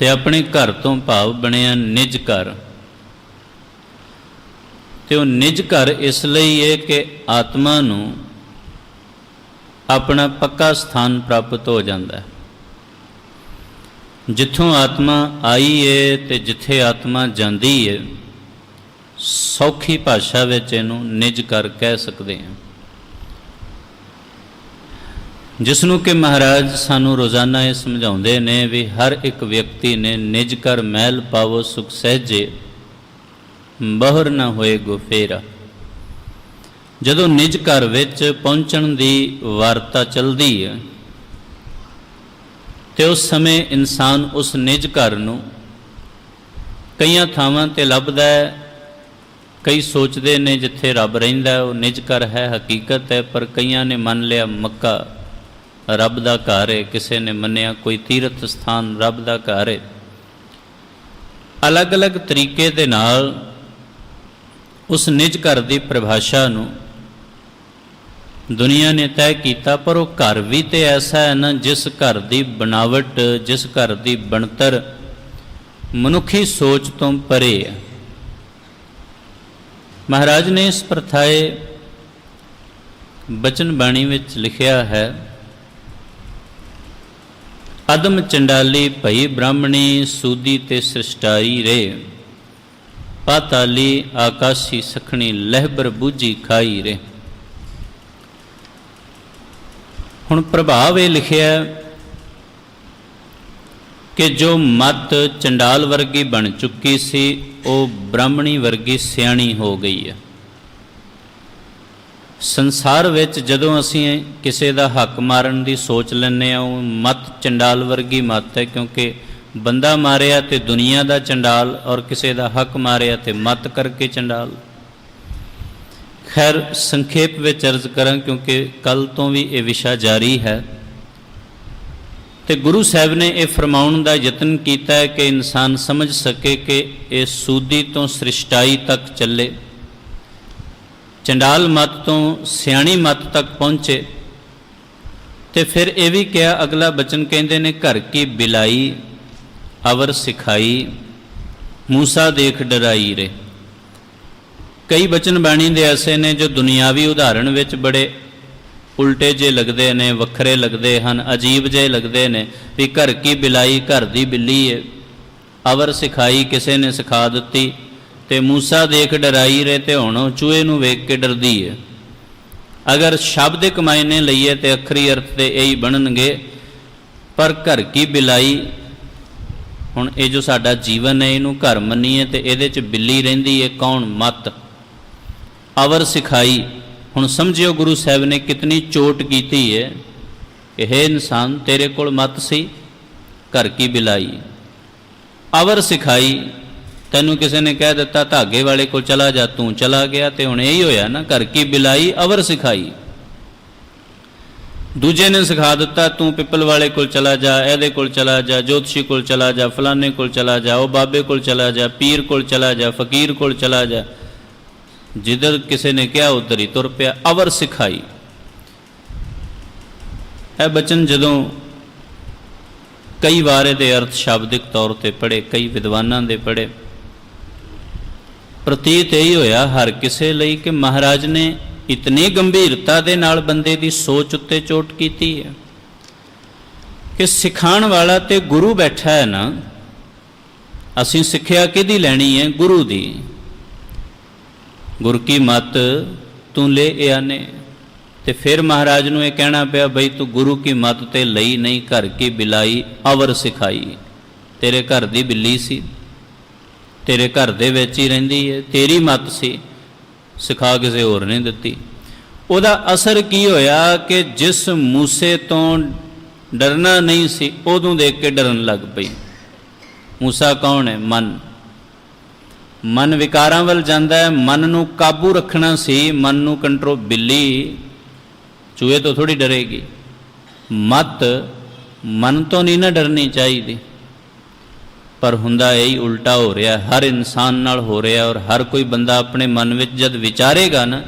ਤੇ ਆਪਣੇ ਘਰ ਤੋਂ ਭਾਵ ਬਣਿਆ ਨਿਜ ਘਰ। ਤੇ ਉਹ ਨਿਜ ਘਰ ਇਸ ਲਈ ਹੈ ਕਿ ਆਤਮਾ ਨੂੰ ਆਪਣਾ ਪੱਕਾ ਸਥਾਨ ਪ੍ਰਾਪਤ ਹੋ ਜਾਂਦਾ ਹੈ। ਜਿੱਥੋਂ ਆਤਮਾ ਆਈ ਹੈ ਤੇ ਜਿੱਥੇ ਆਤਮਾ ਜਾਂਦੀ ਹੈ, ਸੌਖੀ ਭਾਸ਼ਾ ਵਿੱਚ ਇਹਨੂੰ ਨਿਜ ਘਰ ਕਹਿ ਸਕਦੇ ਹਾਂ, ਜਿਸ ਨੂੰ ਕਿ ਮਹਾਰਾਜ ਸਾਨੂੰ ਰੋਜ਼ਾਨਾ ਇਹ ਸਮਝਾਉਂਦੇ ਨੇ ਵੀ ਹਰ ਇੱਕ ਵਿਅਕਤੀ ਨੇ ਨਿਜ ਘਰ ਮਹਿਲ ਪਾਵੋ ਸੁਖ ਸਹਿਜੇ, ਬਹਰ ਨਾ ਹੋਏ ਗੁਫੇਰਾ। ਜਦੋਂ ਨਿਜ ਘਰ ਵਿੱਚ ਪਹੁੰਚਣ ਦੀ ਵਾਰਤਾ ਚੱਲਦੀ ਹੈ ਤੇ ਉਸ ਸਮੇਂ ਇਨਸਾਨ ਉਸ ਨਿਜ ਘਰ ਨੂੰ ਕਈਆਂ ਥਾਵਾਂ ਤੇ ਲੱਭਦਾ ਹੈ। ਕਈ ਸੋਚਦੇ ਨੇ ਜਿੱਥੇ ਰੱਬ ਰਹਿੰਦਾ ਉਹ ਨਿਜ ਘਰ ਹੈ, ਹਕੀਕਤ ਹੈ, ਪਰ ਕਈਆਂ ਨੇ ਮੰਨ ਲਿਆ ਮੱਕਾ ਰੱਬ ਦਾ ਘਰ ਹੈ, ਕਿਸੇ ਨੇ ਮੰਨਿਆ ਕੋਈ ਤੀਰਥ ਸਥਾਨ ਰੱਬ ਦਾ ਘਰ ਹੈ। ਅਲੱਗ-ਅਲੱਗ ਤਰੀਕੇ ਦੇ ਨਾਲ ਉਸ ਨਿਜ ਘਰ ਦੀ ਪਰਿਭਾਸ਼ਾ ਨੂੰ ਦੁਨੀਆ ਨੇ ਤੈਅ ਕੀਤਾ, ਪਰ ਉਹ ਘਰ ਵੀ ਤੇ ਐਸਾ ਹੈ ਨਾ ਜਿਸ ਘਰ ਦੀ ਬਣਾਵਟ, ਜਿਸ ਘਰ ਦੀ ਬਣਤਰ ਮਨੁੱਖੀ ਸੋਚ ਤੋਂ ਪਰੇ ਹੈ। ਮਹਾਰਾਜ ਨੇ ਇਸ ਪ੍ਰਥਾਏ ਬਚਨ ਬਾਣੀ ਵਿੱਚ ਲਿਖਿਆ ਹੈ, ਅਦਮ ਚੰਡਾਲੀ ਭਈ ਬ੍ਰਾਹਮਣੀ, ਸੂਦੀ ਤੇ ਸ੍ਰਿਸ਼ਟਾਈ ਰੇ, ਪਾਤਾਲੀ ਆਕਾਸ਼ੀ ਸਖਣੀ, ਲਹਿਬਰ ਬੂਝੀ ਖਾਈ ਰੇ। ਹੁਣ ਪ੍ਰਭਾਵ ਇਹ ਲਿਖਿਆ ਕਿ ਜੋ ਮਤ ਚੰਡਾਲ ਵਰਗੀ ਬਣ ਚੁੱਕੀ ਸੀ ਉਹ ਬ੍ਰਾਹਮਣੀ ਵਰਗੀ ਸਿਆਣੀ ਹੋ ਗਈ ਹੈ। ਸੰਸਾਰ ਵਿੱਚ ਜਦੋਂ ਅਸੀਂ ਕਿਸੇ ਦਾ ਹੱਕ ਮਾਰਨ ਦੀ ਸੋਚ ਲੈਂਦੇ ਹਾਂ, ਉਹ ਮਤ ਚੰਡਾਲ ਵਰਗੀ ਮਤ ਹੈ, ਕਿਉਂਕਿ ਬੰਦਾ ਮਾਰਿਆ ਤੇ ਦੁਨੀਆ ਦਾ ਚੰਡਾਲ, ਔਰ ਕਿਸੇ ਦਾ ਹੱਕ ਮਾਰਿਆ ਤੇ ਮਤ ਕਰਕੇ ਚੰਡਾਲ। ਖੈਰ ਸੰਖੇਪ ਵਿੱਚ ਅਰਜ਼ ਕਰਾਂ ਕਿਉਂਕਿ ਕੱਲ ਤੋਂ ਵੀ ਇਹ ਵਿਸ਼ਾ ਜਾਰੀ ਹੈ। ਤੇ ਗੁਰੂ ਸਾਹਿਬ ਨੇ ਇਹ ਫਰਮਾਉਣ ਦਾ ਯਤਨ ਕੀਤਾ ਹੈ ਕਿ ਇਨਸਾਨ ਸਮਝ ਸਕੇ ਕਿ ਇਹ ਸੂਦੀ ਤੋਂ ਸ੍ਰਿਸ਼ਟਾਈ ਤੱਕ ਚੱਲੇ, ਚੰਡਾਲ ਮਤ ਤੋਂ ਸਿਆਣੀ ਮਤ ਤੱਕ ਪਹੁੰਚੇ। ਤੇ ਫਿਰ ਇਹ ਵੀ ਕਿਹਾ, ਅਗਲਾ ਬਚਨ ਕਹਿੰਦੇ ਨੇ, ਘਰ ਕੀ ਬਿਲਾਈ ਅਵਰ ਸਿਖਾਈ, ਮੂਸਾ ਦੇਖ ਡਰਾਈ ਰੇ। ਕਈ ਬਚਨ ਬਾਣੀ ਦੇ ਐਸੇ ਨੇ ਜੋ ਦੁਨਿਆਵੀ ਉਦਾਹਰਣ ਵਿੱਚ ਬੜੇ ਉਲਟੇ ਜੇ ਲੱਗਦੇ ਨੇ, ਵੱਖਰੇ ਲੱਗਦੇ ਹਨ, ਅਜੀਬ ਜਿਹੇ ਲੱਗਦੇ ਨੇ। ਵੀ ਘਰ ਕੀ ਬਿਲਾਈ, ਘਰ ਦੀ ਬਿੱਲੀ ਹੈ, ਅਵਰ ਸਿਖਾਈ ਕਿਸੇ ਨੇ ਸਿਖਾ ਦਿੱਤੀ, ਤੇ ਮੂਸਾ ਦੇਖ ਡਰਾਈ ਰੇ, ਤੇ ਹੁਣ ਚੂਹੇ ਨੂੰ ਵੇਖ ਕੇ ਡਰਦੀ ਹੈ। ਅਗਰ ਸ਼ਬਦਿਕ ਮਾਇਨੇ ਲਈਏ ਤੇ ਅੱਖਰੀ ਅਰਥ ਤੇ ਇਹੀ ਬਣਨਗੇ, ਪਰ ਘਰ ਕੀ ਬਿਲਾਈ, ਹੁਣ ਇਹ ਜੋ ਸਾਡਾ ਜੀਵਨ ਹੈ ਇਹਨੂੰ ਘਰ ਮੰਨੀਏ ਤੇ ਇਹਦੇ 'ਚ ਬਿੱਲੀ ਰਹਿੰਦੀ ਹੈ, ਕੌਣ? ਮਤ। ਅਵਰ ਸਿਖਾਈ, ਹੁਣ ਸਮਝਿਓ ਗੁਰੂ ਸਾਹਿਬ ਨੇ ਕਿਤਨੀ ਚੋਟ ਕੀਤੀ ਹੈ ਕਿ ਹੇ ਇਨਸਾਨ ਤੇਰੇ ਕੋਲ ਮਤ ਸੀ, ਘਰ ਕੀ ਬਿਲਾਈ। ਅਵਰ ਸਿਖਾਈ, ਤੈਨੂੰ ਕਿਸੇ ਨੇ ਕਹਿ ਦਿੱਤਾ ਧਾਗੇ ਵਾਲੇ ਕੋਲ ਚਲਾ ਜਾ, ਤੂੰ ਚਲਾ ਗਿਆ, ਤੇ ਹੁਣ ਇਹੀ ਹੋਇਆ ਨਾ, ਘਰ ਕੀ ਬਿਲਾਈ ਅਵਰ ਸਿਖਾਈ। ਦੂਜੇ ਨੇ ਸਿਖਾ ਦਿੱਤਾ ਤੂੰ ਪਿੱਪਲ ਵਾਲੇ ਕੋਲ ਚਲਾ ਜਾ, ਇਹਦੇ ਕੋਲ ਚਲਾ ਜਾ, ਜੋਤਸ਼ੀ ਕੋਲ ਚਲਾ ਜਾ, ਫਲਾਣੇ ਕੋਲ ਚਲਾ ਜਾ, ਉਹ ਬਾਬੇ ਕੋਲ ਚਲਾ ਜਾ, ਪੀਰ ਕੋਲ ਚਲਾ ਜਾ, ਫਕੀਰ ਕੋਲ ਚਲਾ ਜਾ। ਜਿੱਧਰ ਕਿਸੇ ਨੇ ਕਿਹਾ ਉੱਧਰ ਹੀ ਤੁਰ ਪਿਆ। ਅਵਰ ਸਿਖਾਈ, ਇਹ ਬਚਨ ਜਦੋਂ ਕਈ ਵਾਰ ਇਹਦੇ ਅਰਥ ਸ਼ਾਬਦਿਕ ਤੌਰ ਤੇ ਪੜ੍ਹੇ, ਕਈ ਵਿਦਵਾਨਾਂ ਦੇ ਪੜ੍ਹੇ, ਪ੍ਰਤੀਤ ਇਹੀ ਹੋਇਆ ਹਰ ਕਿਸੇ ਲਈ ਕਿ ਮਹਾਰਾਜ ਨੇ ਇਤਨੀ ਗੰਭੀਰਤਾ ਦੇ ਨਾਲ ਬੰਦੇ ਦੀ ਸੋਚ ਉੱਤੇ ਚੋਟ ਕੀਤੀ ਹੈ ਕਿ ਸਿਖਾਉਣ ਵਾਲਾ ਤੇ ਗੁਰੂ ਬੈਠਾ ਹੈ ਨਾ, ਅਸੀਂ ਸਿੱਖਿਆ ਕਿਹਦੀ ਲੈਣੀ ਹੈ? ਗੁਰੂ ਦੀ। ਗੁਰ ਕੀ ਮਤ ਤੂੰ ਲੈ ਆਨੇ। ਤੇ ਫਿਰ ਮਹਾਰਾਜ ਨੂੰ ਇਹ ਕਹਿਣਾ ਪਿਆ ਬਈ ਤੂੰ ਗੁਰੂ ਕੀ ਮਤ ਤੇ ਲਈ ਨਹੀਂ, ਘਰ ਕੀ ਬਿਲਾਈ ਅਵਰ ਸਿਖਾਈ। ਤੇਰੇ ਘਰ ਦੀ ਬਿੱਲੀ ਸੀ, ਤੇਰੇ ਘਰ ਦੇ ਵਿੱਚ ਹੀ ਰਹਿੰਦੀ ਹੈ, ਤੇਰੀ ਮਤ ਸੀ, ਸਿਖਾ ਕਿਸੇ ਹੋਰ ਨੇ ਦਿੱਤੀ। ਉਹਦਾ ਅਸਰ ਕੀ ਹੋਇਆ ਕਿ ਜਿਸ ਮੂਸੇ ਤੋਂ ਡਰਨਾ ਨਹੀਂ ਸੀ ਉਹਨੂੰ ਦੇਖ ਕੇ ਡਰਨ ਲੱਗ ਪਈ। ਮੂਸਾ ਕੌਣ ਹੈ? ਮਨ। ਮਨ ਵਿਕਾਰਾਂ ਵੱਲ ਜਾਂਦਾ ਹੈ, ਮਨ ਨੂੰ ਕਾਬੂ ਰੱਖਣਾ ਸੀ, ਮਨ ਨੂੰ ਕੰਟਰੋਲ। ਬਿੱਲੀ ਚੂਹੇ ਤੋਂ ਥੋੜੀ ਡਰੇਗੀ, ਮਤ ਮਨ ਤੋਂ ਨਹੀਂ ਨਾ ਡਰਨੀ ਚਾਹੀਦੀ। ਪਰ ਹੁੰਦਾ ਇਹੀ ਉਲਟਾ ਹੋ ਰਿਹਾ, ਹਰ ਇਨਸਾਨ ਨਾਲ ਹੋ ਰਿਹਾ। ਔਰ ਹਰ ਕੋਈ ਬੰਦਾ ਆਪਣੇ ਮਨ ਵਿੱਚ ਜਦ ਵਿਚਾਰੇਗਾ ਨਾ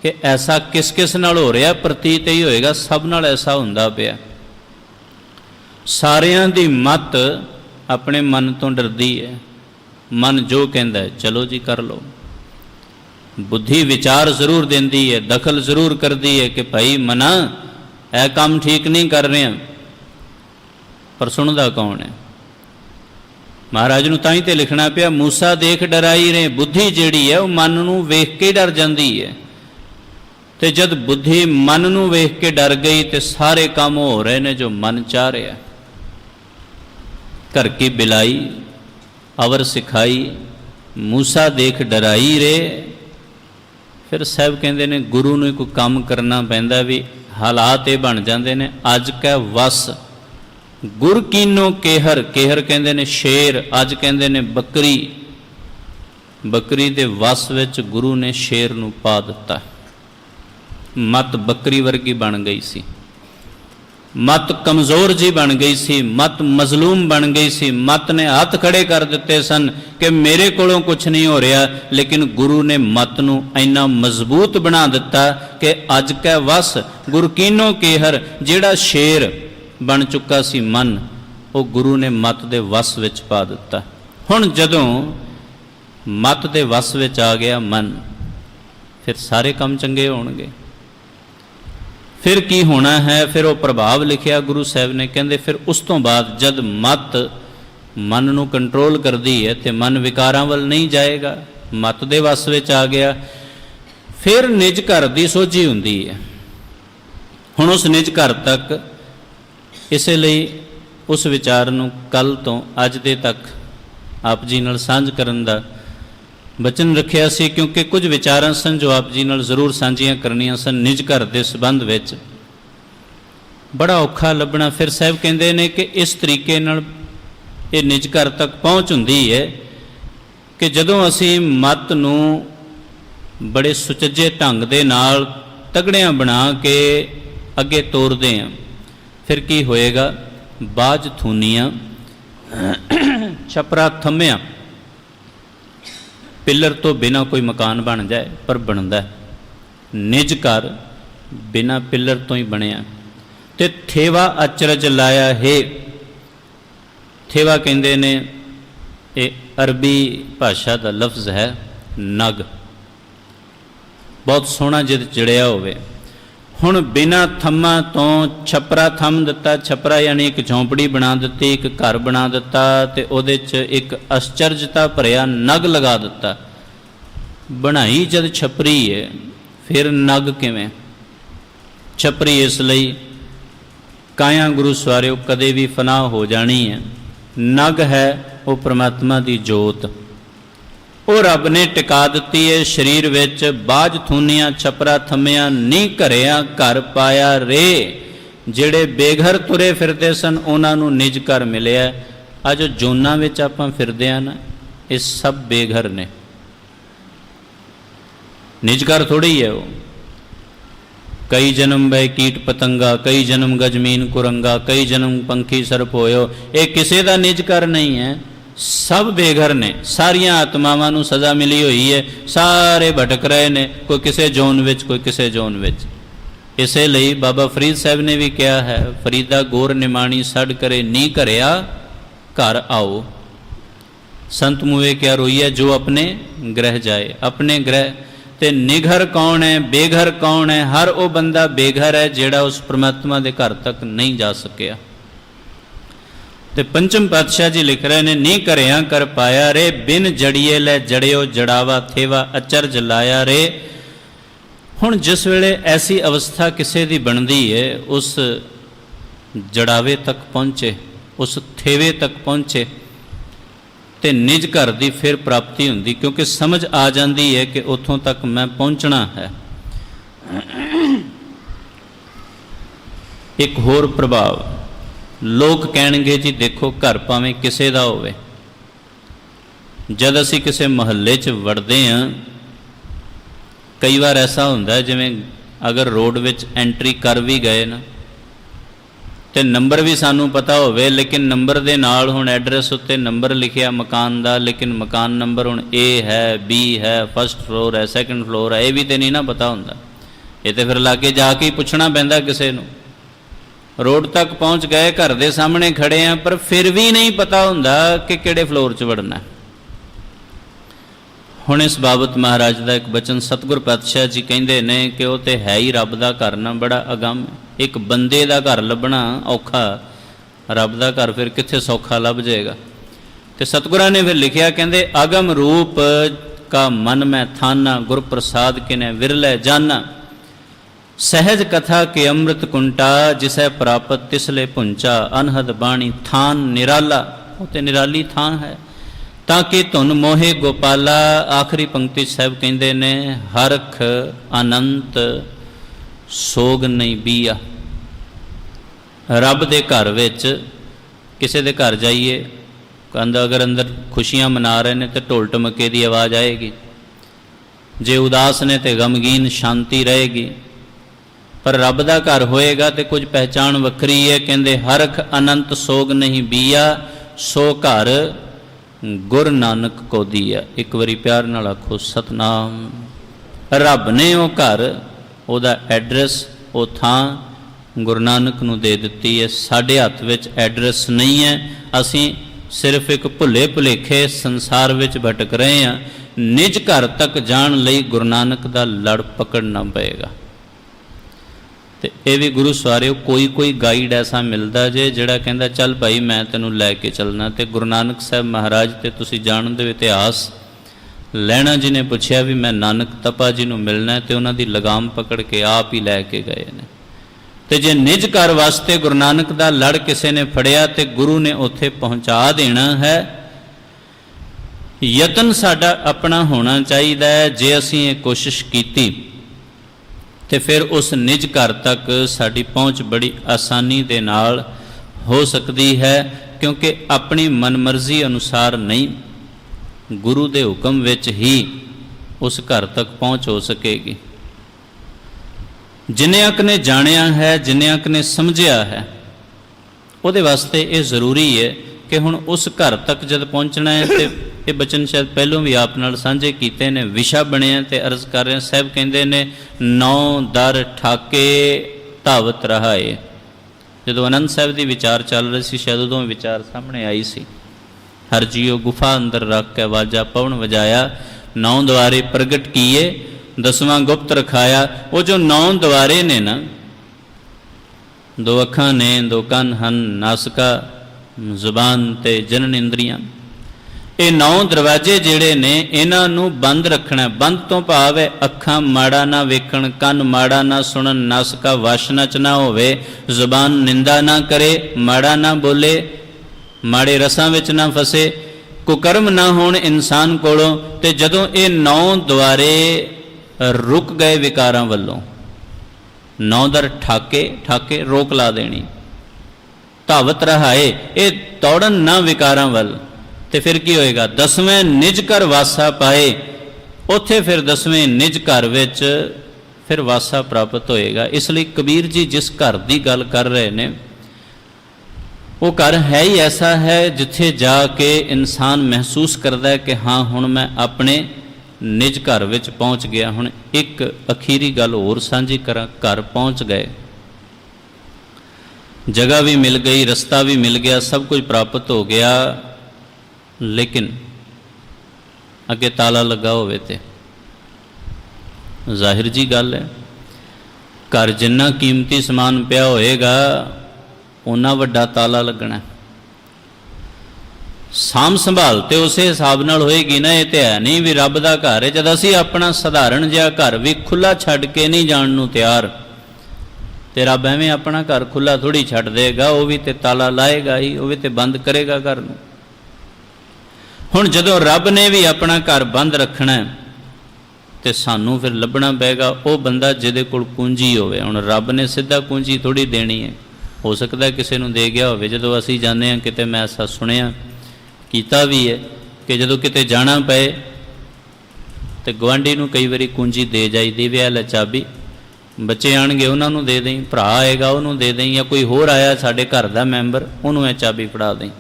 ਕਿ ਐਸਾ ਕਿਸ ਕਿਸ ਨਾਲ ਹੋ ਰਿਹਾ, ਪ੍ਰਤੀਤ ਇਹੀ ਹੋਏਗਾ ਸਭ ਨਾਲ ਐਸਾ ਹੁੰਦਾ ਪਿਆ। ਸਾਰਿਆਂ ਦੀ ਮਤ ਆਪਣੇ ਮਨ ਤੋਂ ਡਰਦੀ ਹੈ। ਮਨ ਜੋ ਕਹਿੰਦਾ ਹੈ ਚਲੋ ਜੀ ਕਰ ਲਓ। ਬੁੱਧੀ ਵਿਚਾਰ ਜ਼ਰੂਰ ਦਿੰਦੀ ਹੈ, ਦਖਲ ਜ਼ਰੂਰ ਕਰਦੀ ਹੈ ਕਿ ਭਾਈ ਮਨਾ ਇਹ ਕੰਮ ਠੀਕ ਨਹੀਂ ਕਰ ਰਿਹਾ, ਪਰ ਸੁਣਦਾ ਕੌਣ ਹੈ? ਮਹਾਰਾਜ ਨੂੰ ਤਾਂ ਹੀ ਤੇ ਲਿਖਣਾ ਪਿਆ ਮੂਸਾ ਦੇਖ ਡਰਾਈ ਰਹੇ। ਬੁੱਧੀ ਜਿਹੜੀ ਹੈ ਉਹ ਮਨ ਨੂੰ ਵੇਖ ਕੇ ਡਰ ਜਾਂਦੀ ਹੈ, ਤੇ ਜਦ ਬੁੱਧੀ ਮਨ ਨੂੰ ਵੇਖ ਕੇ ਡਰ ਗਈ ਤੇ ਸਾਰੇ ਕੰਮ ਹੋ ਰਹੇ ਨੇ ਜੋ ਮਨ ਚਾਹ ਰਿਹਾ। ਘਰ ਕੀ ਬਿਲਾਈ ਅਵਰ ਸਿਖਾਈ, ਮੂਸਾ ਦੇਖ ਡਰਾਈ ਰੇ। ਫਿਰ ਸਾਹਿਬ ਕਹਿੰਦੇ ਨੇ ਗੁਰੂ ਨੂੰ ਕੋਈ ਕੰਮ ਕਰਨਾ ਪੈਂਦਾ, ਵੀ ਹਾਲਾਤ ਇਹ ਬਣ ਜਾਂਦੇ ਨੇ। ਅੱਜ ਕੈ ਵਸ ਗੁਰ ਕੀਨੋ ਕੇਹਰ, ਕੇਹਰ ਕਹਿੰਦੇ ਨੇ ਸ਼ੇਰ, ਅੱਜ ਕਹਿੰਦੇ ਨੇ ਬੱਕਰੀ। ਬੱਕਰੀ ਦੇ ਵਸ ਵਿੱਚ ਗੁਰੂ ਨੇ ਸ਼ੇਰ ਨੂੰ ਪਾ ਦਿੱਤਾ। ਮਤ ਬੱਕਰੀ ਵਰਗੀ ਬਣ ਗਈ ਸੀ, ਮਤ ਕਮਜ਼ੋਰ ਜੀ ਬਣ ਗਈ ਸੀ, ਮਤ ਮਜ਼ਲੂਮ ਬਣ ਗਈ ਸੀ। ਮਤ ਨੇ ਹੱਥ ਖੜੇ ਕਰ ਦਿੱਤੇ ਸਨ ਕਿ ਮੇਰੇ ਕੋਲੋਂ ਕੁਝ ਨਹੀਂ ਹੋ ਰਿਹਾ, ਲੇਕਿਨ ਗੁਰੂ ਨੇ ਮਤ ਨੂੰ ਇੰਨਾ ਮਜ਼ਬੂਤ ਬਣਾ ਦਿੱਤਾ ਕਿ ਅੱਜ ਕੈ ਵਸ ਗੁਰ ਕੀਨੋ ਕੇਹਰ। ਜਿਹੜਾ ਸ਼ੇਰ ਬਣ ਚੁੱਕਾ ਸੀ ਮਨ, ਉਹ ਗੁਰੂ ਨੇ ਮਤ ਦੇ ਵਸ ਵਿੱਚ ਪਾ ਦਿੱਤਾ। ਹੁਣ ਜਦੋਂ ਮਤ ਦੇ ਵਸ ਵਿੱਚ ਆ ਗਿਆ ਮਨ, ਫਿਰ ਸਾਰੇ ਕੰਮ ਚੰਗੇ ਹੋਣਗੇ। ਫਿਰ ਕੀ ਹੋਣਾ ਹੈ? ਫਿਰ ਉਹ ਪ੍ਰਭਾਵ ਲਿਖਿਆ ਗੁਰੂ ਸਾਹਿਬ ਨੇ, ਕਹਿੰਦੇ ਫਿਰ ਉਸ ਤੋਂ ਬਾਅਦ ਜਦ ਮਤ ਮਨ ਨੂੰ ਕੰਟਰੋਲ ਕਰਦੀ ਹੈ ਤੇ ਮਨ ਵਿਕਾਰਾਂ ਵੱਲ ਨਹੀਂ ਜਾਏਗਾ, ਮਤ ਦੇ ਵਸ ਵਿੱਚ ਆ ਗਿਆ। ਫਿਰ ਨਿਜ ਘਰ ਦੀ ਸੋਝੀ ਹੁੰਦੀ ਹੈ। ਹੁਣ ਉਸ ਨਿਜ ਘਰ ਤੱਕ, ਇਸੇ ਲਈ ਉਸ ਵਿਚਾਰ ਨੂੰ ਕੱਲ੍ਹ ਤੋਂ ਅੱਜ ਦੇ ਤੱਕ ਆਪ ਜੀ ਨਾਲ ਸਾਂਝ ਕਰਨ ਦਾ ਬਚਨ ਰੱਖਿਆ ਸੀ, ਕਿਉਂਕਿ ਕੁਝ ਵਿਚਾਰਾਂ ਸਨ ਜੋ ਆਪ ਜੀ ਨਾਲ ਜ਼ਰੂਰ ਸਾਂਝੀਆਂ ਕਰਨੀਆਂ ਸਨ। ਨਿਜ ਘਰ ਦੇ ਸੰਬੰਧ ਵਿੱਚ ਬੜਾ ਔਖਾ ਲੱਭਣਾ। ਫਿਰ ਸਾਹਿਬ ਕਹਿੰਦੇ ਨੇ ਕਿ ਇਸ ਤਰੀਕੇ ਨਾਲ ਇਹ ਨਿਜ ਘਰ ਤੱਕ ਪਹੁੰਚ ਹੁੰਦੀ ਹੈ ਕਿ ਜਦੋਂ ਅਸੀਂ ਮਤ ਨੂੰ ਬੜੇ ਸੁਚੱਜੇ ਢੰਗ ਦੇ ਨਾਲ ਤਗੜਿਆਂ ਬਣਾ ਕੇ ਅੱਗੇ ਤੋਰਦੇ ਹਾਂ, ਫਿਰ ਕੀ ਹੋਏਗਾ? ਬਾਝ ਥੂਨੀਆਂ ਛਪਰਾ ਥੰਮਿਆ। ਪਿੱਲਰ ਤੋਂ ਬਿਨਾ ਕੋਈ ਮਕਾਨ ਬਣ ਜਾਏ, ਪਰ ਬਣਦਾ ਨਿਜ ਘਰ ਬਿਨਾ ਪਿੱਲਰ ਤੋਂ ਹੀ ਬਣਿਆ। ਤੇ ਥੇਵਾ ਅਚਰਜ ਲਾਇਆ ਹੈ। ਥੇਵਾ ਕਹਿੰਦੇ ਨੇ ਇਹ ਅਰਬੀ ਭਾਸ਼ਾ ਦਾ ਲਫ਼ਜ਼ ਹੈ ਨਗ, ਬਹੁਤ ਸੋਹਣਾ ਜਦ ਚੜਿਆ ਹੋਵੇ। ਹੁਣ ਬਿਨਾ ਥੰਮਾਂ ਤੋਂ ਛਪਰਾ ਥੰਮ ਦਿੱਤਾ। ਛਪਰਾ ਯਾਨੀ ਇੱਕ ਝੌਂਪੜੀ ਬਣਾ ਦਿੱਤੀ, ਇੱਕ ਘਰ ਬਣਾ ਦਿੱਤਾ, ਤੇ ਉਹਦੇ 'ਚ ਇੱਕ ਅਸਚਰਜਤਾ ਭਰਿਆ ਨਗ ਲਗਾ ਦਿੱਤਾ। ਬਣਾਈ ਜਦ ਛਪਰੀ ਹੈ, ਫਿਰ ਨਗ ਕਿਵੇਂ? ਛਪਰੀ ਇਸ ਲਈ ਕਾਇਆ ਗੁਰੂ ਸਵਾਰਿਓ ਕਦੇ ਵੀ ਫਨਾਹ ਹੋ ਜਾਣੀ ਹੈ। ਨਗ ਹੈ ਉਹ ਪ੍ਰਮਾਤਮਾ ਦੀ ਜੋਤ, ਉਹ ਰੱਬ ਨੇ ਟਿਕਾ ਦਿੱਤੀ ਹੈ ਸਰੀਰ ਵਿੱਚ। ਬਾਝ ਥੂਨੀਆਂ ਛਪਰਾ ਥੰਮਿਆ, ਨੀ ਘਰਿਆ ਘਰ ਪਾਇਆ ਰੇ। ਜਿਹੜੇ ਬੇਘਰ ਤੁਰੇ ਫਿਰਦੇ ਸਨ ਉਹਨਾਂ ਨੂੰ ਨਿਜ ਘਰ ਮਿਲਿਆ। ਅੱਜ ਜੋ ਜੋਨਾਂ ਵਿੱਚ ਆਪਾਂ ਫਿਰਦੇ ਹਾਂ ਨਾ, ਇਹ ਸਭ ਬੇਘਰ ਨੇ। ਨਿਜ ਘਰ ਥੋੜ੍ਹੀ ਹੈ ਉਹ। ਕਈ ਜਨਮ ਬੈ ਕੀਟ ਪਤੰਗਾ, ਕਈ ਜਨਮ ਗਜਮੀਨ ਕੁਰੰਗਾ, ਕਈ ਜਨਮ ਪੰਖੀ ਸਰਪ ਹੋਇਓ। ਇਹ ਕਿਸੇ ਦਾ ਨਿਜ ਘਰ ਨਹੀਂ ਹੈ, ਸਭ ਬੇਘਰ ਨੇ। ਸਾਰੀਆਂ ਆਤਮਾਵਾਂ ਨੂੰ ਸਜ਼ਾ ਮਿਲੀ ਹੋਈ ਹੈ, ਸਾਰੇ ਭਟਕ ਰਹੇ ਨੇ, ਕੋਈ ਕਿਸੇ ਜ਼ੋਨ ਵਿੱਚ, ਕੋਈ ਕਿਸੇ ਜ਼ੋਨ ਵਿੱਚ। ਇਸੇ ਲਈ ਬਾਬਾ ਫਰੀਦ ਸਾਹਿਬ ਨੇ ਵੀ ਕਿਹਾ ਹੈ, ਫਰੀਦਾ ਗੋਰ ਨਿਮਾਣੀ ਛੱਡ ਕਰੇ ਨੀ ਘਰਿਆ ਘਰ ਆਓ। ਸੰਤ ਮੂਏ ਕਿਆ ਰੋਈਐ ਜੋ ਆਪਣੇ ਗ੍ਰਹਿ ਜਾਏ। ਆਪਣੇ ਗ੍ਰਹਿ ਤੇ ਨਿਘਰ ਕੌਣ ਹੈ, ਬੇਘਰ ਕੌਣ ਹੈ? ਹਰ ਉਹ ਬੰਦਾ ਬੇਘਰ ਹੈ ਜਿਹੜਾ ਉਸ ਪਰਮਾਤਮਾ ਦੇ ਘਰ ਤੱਕ ਨਹੀਂ ਜਾ ਸਕਿਆ। ਤੇ ਪੰਚਮ ਪਾਤਸ਼ਾਹ ਜੀ ਲਿਖ ਰਹੇ ਨੇ, ਨੀ ਘਰਿਆ ਕਰ ਪਾਇਆ ਰੇ, ਬਿਨ ਜੜੀਏ ਲੈ ਜੜਿਓ ਜੜਾਵਾ ਥੇਵਾ ਅਚਰਜ ਲਾਇਆ ਰੇ। ਹੁਣ ਜਿਸ ਵੇਲੇ ਐਸੀ ਅਵਸਥਾ ਕਿਸੇ ਦੀ ਬਣਦੀ ਹੈ, ਉਸ ਜੜਾਵੇ ਤੱਕ ਪਹੁੰਚੇ, ਉਸ ਥੇਵੇ ਤੱਕ ਪਹੁੰਚੇ, ਤੇ ਨਿਜ ਘਰ ਦੀ ਫਿਰ ਪ੍ਰਾਪਤੀ ਹੁੰਦੀ, ਕਿਉਂਕਿ ਸਮਝ ਆ ਜਾਂਦੀ ਹੈ ਕਿ ਉੱਥੋਂ ਤੱਕ ਮੈਂ ਪਹੁੰਚਣਾ ਹੈ। ਇੱਕ ਹੋਰ ਪ੍ਰਭਾਵ, ਲੋਕ ਕਹਿਣਗੇ ਜੀ ਦੇਖੋ ਘਰ ਭਾਵੇਂ ਕਿਸੇ ਦਾ ਹੋਵੇ, ਜਦ ਅਸੀਂ ਕਿਸੇ ਮੁਹੱਲੇ 'ਚ ਵੜਦੇ ਹਾਂ, ਕਈ ਵਾਰ ਐਸਾ ਹੁੰਦਾ ਜਿਵੇਂ ਅਗਰ ਰੋਡ ਵਿੱਚ ਐਂਟਰੀ ਕਰ ਵੀ ਗਏ ਨਾ, ਤੇ ਨੰਬਰ ਵੀ ਸਾਨੂੰ ਪਤਾ ਹੋਵੇ, ਲੇਕਿਨ ਨੰਬਰ ਦੇ ਨਾਲ ਹੁਣ ਐਡਰੈਸ ਉੱਤੇ ਨੰਬਰ ਲਿਖਿਆ ਮਕਾਨ ਦਾ, ਲੇਕਿਨ ਮਕਾਨ ਨੰਬਰ ਹੁਣ A ਹੈ, B ਹੈ, ਫਸਟ ਫਲੋਰ ਹੈ, ਸੈਕੰਡ ਫਲੋਰ ਹੈ, ਇਹ ਵੀ ਤੇ ਨਹੀਂ ਨਾ ਪਤਾ ਹੁੰਦਾ। ਇਹ ਤੇ ਫਿਰ ਲਾਗੇ ਜਾ ਕੇ ਹੀ ਪੁੱਛਣਾ ਪੈਂਦਾ ਕਿਸੇ ਨੂੰ। रोड तक पहुँच गए, घर के सामने खड़े हैं, पर फिर भी नहीं पता हुंदा कि किहड़े फ्लोर च वड़ना। हुण इस बाबत महाराज का एक बचन सतगुर पातशाह जी कहिंदे ने कि वो तो है ही रब का घर ना, बड़ा अगम। एक बंदे का घर लभना औखा, रब का घर फिर कित्थे सौखा लभ जाएगा। तो सतगुरां ने फिर लिखिया, कहंदे अगम रूप का मन में थाना, गुर प्रसाद किने विरले जाना। सहज कथा के अमृत कुंटा, जिसे प्राप्त तिसले पुंचा। अनहद बाणी थान निराला, वो तो निराली थान है। ताकि धुन मोहे गोपाला, आखिरी पंक्ति साहब कहते ने, हरख अनंत सोग नहीं बीया। रब दे घर विच किसी दे घर जाइए, कहंदा अगर अंदर खुशियां मना रहे ने तो ढोल ढमके की आवाज़ आएगी, जे उदास ने तो गमगीन शांति रहेगी। पर रब का घर होएगा तो कुछ पहचान वक्री है। कहंदे हरख अनंत सोग नहीं बीया, सो घर गुर नानक को दिया। एक बारी प्यार नाल आखो सतनाम। रब ने वो घर, उहदा एड्रैस, वो थां गुरु नानक नूं दे दित्ती है। साडे हत्थ विच एड्रैस नहीं है, असीं सिर्फ एक भुले भुलेखे संसार विच भटक रहे हैं। निज घर तक जाण लई गुरु नानक दा लड़ पकड़ना पएगा। तो यह भी गुरु सवारियो कोई कोई गाइड ऐसा मिलता जे जिहड़ा कहंदा चल भाई मैं तैनूं लैके चलना। तो गुरु नानक साहब महाराज तो तुसीं जाणदे हो इतिहास। लैणा जी ने पूछया भी मैं नानक तपा जी नूं मिलना है, तो उन्हां दी लगाम पकड़ के आप ही लैके गए ने। तो जे निज घर वास्ते गुरु नानक दा लड़ किसी ने फड़िया तो गुरु ने उत्थे पहुँचा देना है। यतन साडा अपना होना चाहिए। जे असीं ये कोशिश कीती तो फिर उस निज घर तक साड़ी पहुँच बड़ी आसानी दे नाल हो सकती है, क्योंकि अपनी मनमर्जी अनुसार नहीं, गुरु दे हुक्म विच ही उस घर तक पहुँच हो सकेगी। जिन्हें ने जानिया है, जिन्हें ने समझिया है, उहदे वास्ते ये जरूरी है कि हुण उस घर तक जब पहुँचना है तो ये बचन शायद पहलों भी आप नाल साझे कीते ने, विशा बनिया तो अर्ज कर रहे हैं। साहब कहते ने नौ दर ठाके धावत रहाए। जो आनंद साहब की विचार चल रही सी, शायद उदों विचार सामने आई सी। हर जीओ गुफा अंदर रख के वाजा पवन वजाया, नौ द्वारे प्रगट किए, 10वां गुप्त रखाया। वो जो 9 द्वारे ने ना, 2 अखां ने, 2 कन हन, नासका जुबान ते जनन इंद्रियां, ये 9 दरवाजे जिहड़े ने इन्हां नूं बंद रखना। बंद तो भाव है अखां माड़ा ना वेखण, कन माड़ा ना सुनन, नासका वासना च ना होवे, जुबान निंदा ना करे, माड़ा ना बोले, माड़े रसां विच ना फसे, कुकर्म ना होण इंसान कोलों। ते जदों ये 9 द्वारे रुक गए विकारां वल्लों, 9 दर ठाके, ठाके रोक ला देनी, धावत रहाए, ये दौड़न ना विकारां वल। तो फिर की होएगा, 10वें निज घर वासा पाए, उत्थे फिर 10वें निज घर विच फिर वासा प्राप्त होएगा। इसलिए कबीर जी जिस घर की गल कर रहे ने, वो घर है ही ऐसा है जिथे जाके इंसान महसूस करता है कि हाँ हुण मैं अपने निज घर विच पहुँच गया। हुण एक अखीरी गल होर सांझी करा, घर पहुँच गए, जगह भी मिल गई, रस्ता भी मिल गया, सब कुछ प्राप्त हो गया, लेकिन अगे ताला लगा होवे ते जाहिर जी गल है, घर जिन्ना कीमती समान पिया होएगा उन्ना वड्डा ताला लगना। साम संभाल तो उस हिसाब नाल होएगी ना। ये तो है नहीं भी रब का घर है, जब असी अपना सधारण जिहा घर भी खुला छड्ड के नहीं जाण नूं तैयार, तो रब एवें अपना घर खुला थोड़ी छड्ड देगा, वो भी तो ताला लाएगा ही, वो भी तो बंद करेगा घर नूं। हुण जदों रब ने भी अपना घर बंद रखना है तो सानू फिर लभना पेगा वो बंदा जिहदे कोल पूंजी होवे। हुण रब ने सीधा पूंजी थोड़ी देनी है, हो सकता है किसी नूं दे गया होवे। जदों असीं जाने हैं किते, मैं ऐसा सुनिया कीता भी है कि जदों किते जाना पए तो गुआढ़ी नूं कई बारी कुंजी दे जाईदी, वे लै चाबी, बच्चे आउणगे उन्हां नूं दे दें, भरा आएगा उन्होंने दे दें, या कोई होर आया साडे घर दा मैंबर उन्होंने चाबी फड़ा दें।